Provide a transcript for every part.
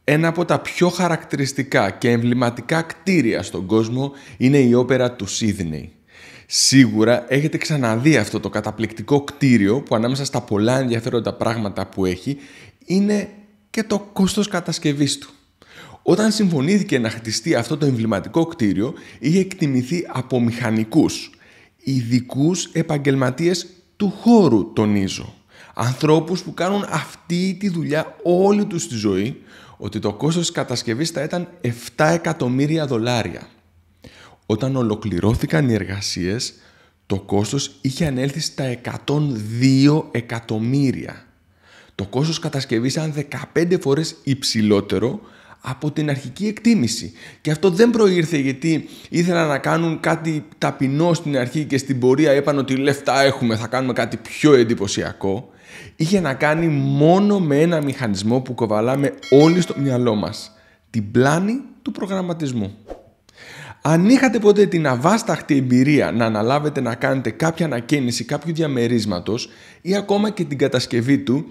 Ένα από τα πιο χαρακτηριστικά και εμβληματικά κτίρια στον κόσμο είναι η όπερα του Σίδνεϊ. Σίγουρα έχετε ξαναδεί αυτό το καταπληκτικό κτίριο που ανάμεσα στα πολλά ενδιαφέροντα πράγματα που έχει είναι και το κόστος κατασκευής του. Όταν συμφωνήθηκε να χτιστεί αυτό το εμβληματικό κτίριο, είχε εκτιμηθεί από μηχανικούς, ειδικούς επαγγελματίες του χώρου, τονίζω. Ανθρώπους που κάνουν αυτή τη δουλειά όλη τους τη ζωή, ότι το κόστος της κατασκευής θα ήταν $7 εκατομμύρια. Όταν ολοκληρώθηκαν οι εργασίες, το κόστος είχε ανέλθει στα 102 εκατομμύρια. Το κόστος κατασκευής ήταν 15 φορές υψηλότερο από την αρχική εκτίμηση. Και αυτό δεν προήρθε γιατί ήθελαν να κάνουν κάτι ταπεινό στην αρχή και στην πορεία είπαν ότι λεφτά έχουμε, θα κάνουμε κάτι πιο εντυπωσιακό. Είχε να κάνει μόνο με ένα μηχανισμό που κοβαλάμε όλοι στο μυαλό μας. Την πλάνη του προγραμματισμού. Αν είχατε ποτέ την αβάσταχτη εμπειρία να αναλάβετε να κάνετε κάποια ανακαίνιση κάποιου διαμερίσματος ή ακόμα και την κατασκευή του,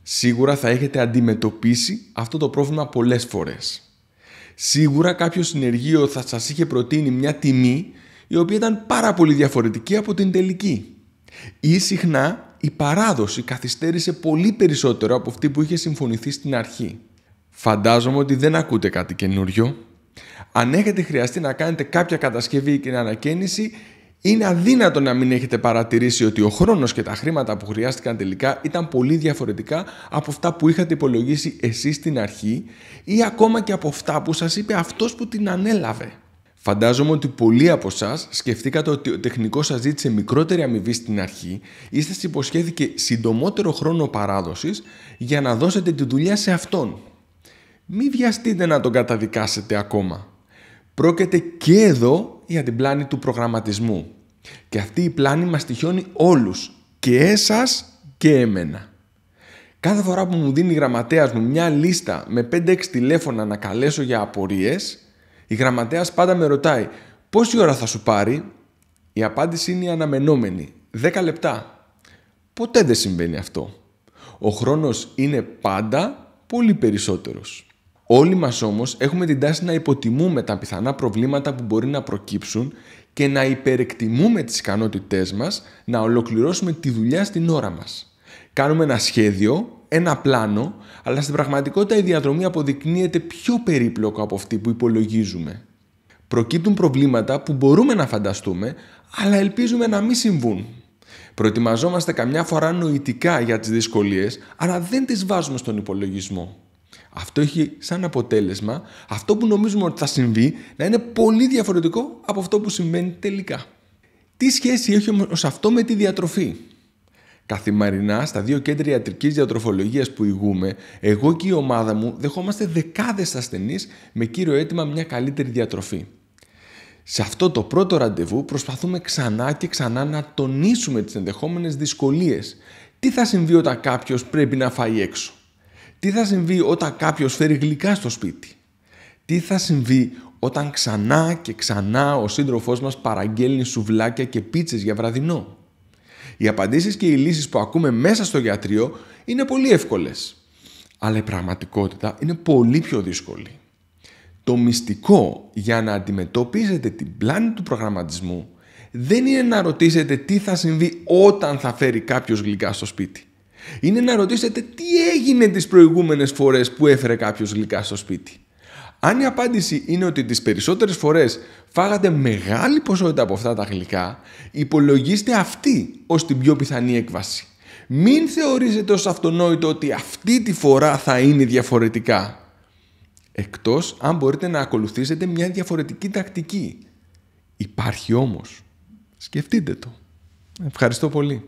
σίγουρα θα έχετε αντιμετωπίσει αυτό το πρόβλημα πολλές φορές. Σίγουρα κάποιο συνεργείο θα σας είχε προτείνει μια τιμή η οποία ήταν πάρα πολύ διαφορετική από την τελική. Ή συχνά η παράδοση καθυστέρησε πολύ περισσότερο από αυτή που είχε συμφωνηθεί στην αρχή. Φαντάζομαι ότι δεν ακούτε κάτι καινούριο. Αν έχετε χρειαστεί να κάνετε κάποια κατασκευή και ανακαίνιση, είναι αδύνατο να μην έχετε παρατηρήσει ότι ο χρόνος και τα χρήματα που χρειάστηκαν τελικά ήταν πολύ διαφορετικά από αυτά που είχατε υπολογίσει εσείς στην αρχή ή ακόμα και από αυτά που σας είπε αυτός που την ανέλαβε. Φαντάζομαι ότι πολλοί από εσάς σκεφτήκατε ότι ο τεχνικός σας ζήτησε μικρότερη αμοιβή στην αρχή ή σας υποσχέθηκε συντομότερο χρόνο παράδοσης για να δώσετε τη δουλειά σε αυτόν. Μη βιαστείτε να τον καταδικάσετε ακόμα. Πρόκειται και εδώ για την πλάνη του προγραμματισμού. Και αυτή η πλάνη μας τυχιώνει όλους, και εσάς και εμένα. Κάθε φορά που μου δίνει η γραμματέας μου μια λίστα με 5-6 τηλέφωνα να καλέσω για απορίες, η γραμματέας πάντα με ρωτάει πόση ώρα θα σου πάρει. Η απάντηση είναι η αναμενόμενη, 10 λεπτά. Ποτέ δεν συμβαίνει αυτό. Ο χρόνος είναι πάντα πολύ περισσότερος. Όλοι μας όμως έχουμε την τάση να υποτιμούμε τα πιθανά προβλήματα που μπορεί να προκύψουν και να υπερεκτιμούμε τις ικανότητές μας να ολοκληρώσουμε τη δουλειά στην ώρα μας. Κάνουμε ένα σχέδιο, ένα πλάνο, αλλά στην πραγματικότητα η διαδρομή αποδεικνύεται πιο περίπλοκο από αυτή που υπολογίζουμε. Προκύπτουν προβλήματα που μπορούμε να φανταστούμε, αλλά ελπίζουμε να μην συμβούν. Προετοιμαζόμαστε καμιά φορά νοητικά για τις δυσκολίες, αλλά δεν τις βάζουμε στον υπολογισμό. Αυτό έχει σαν αποτέλεσμα αυτό που νομίζουμε ότι θα συμβεί να είναι πολύ διαφορετικό από αυτό που συμβαίνει τελικά. Τι σχέση έχει όμως αυτό με τη διατροφή? Καθημερινά στα 2 κέντρα ιατρικής διατροφολογίας που ηγούμε, εγώ και η ομάδα μου δεχόμαστε δεκάδες ασθενείς με κύριο αίτημα μια καλύτερη διατροφή. Σε αυτό το πρώτο ραντεβού προσπαθούμε ξανά και ξανά να τονίσουμε τις ενδεχόμενες δυσκολίες. Τι θα συμβεί όταν κάποιος πρέπει να φάει έξω? Τι θα συμβεί όταν κάποιος φέρει γλυκά στο σπίτι? Τι θα συμβεί όταν ξανά και ξανά ο σύντροφός μας παραγγέλνει σουβλάκια και πίτσες για βραδινό? Οι απαντήσεις και οι λύσεις που ακούμε μέσα στο γιατρείο είναι πολύ εύκολες. Αλλά η πραγματικότητα είναι πολύ πιο δύσκολη. Το μυστικό για να αντιμετωπίζετε την πλάνη του προγραμματισμού δεν είναι να ρωτήσετε τι θα συμβεί όταν θα φέρει κάποιος γλυκά στο σπίτι. Είναι να ρωτήσετε τι έγινε τις προηγούμενες φορές που έφερε κάποιος γλυκά στο σπίτι. Αν η απάντηση είναι ότι τις περισσότερες φορές φάγατε μεγάλη ποσότητα από αυτά τα γλυκά, υπολογίστε αυτή ως την πιο πιθανή έκβαση. Μην θεωρίζετε ως αυτονόητο ότι αυτή τη φορά θα είναι διαφορετικά. Εκτός αν μπορείτε να ακολουθήσετε μια διαφορετική τακτική. Υπάρχει όμως. Σκεφτείτε το. Ευχαριστώ πολύ.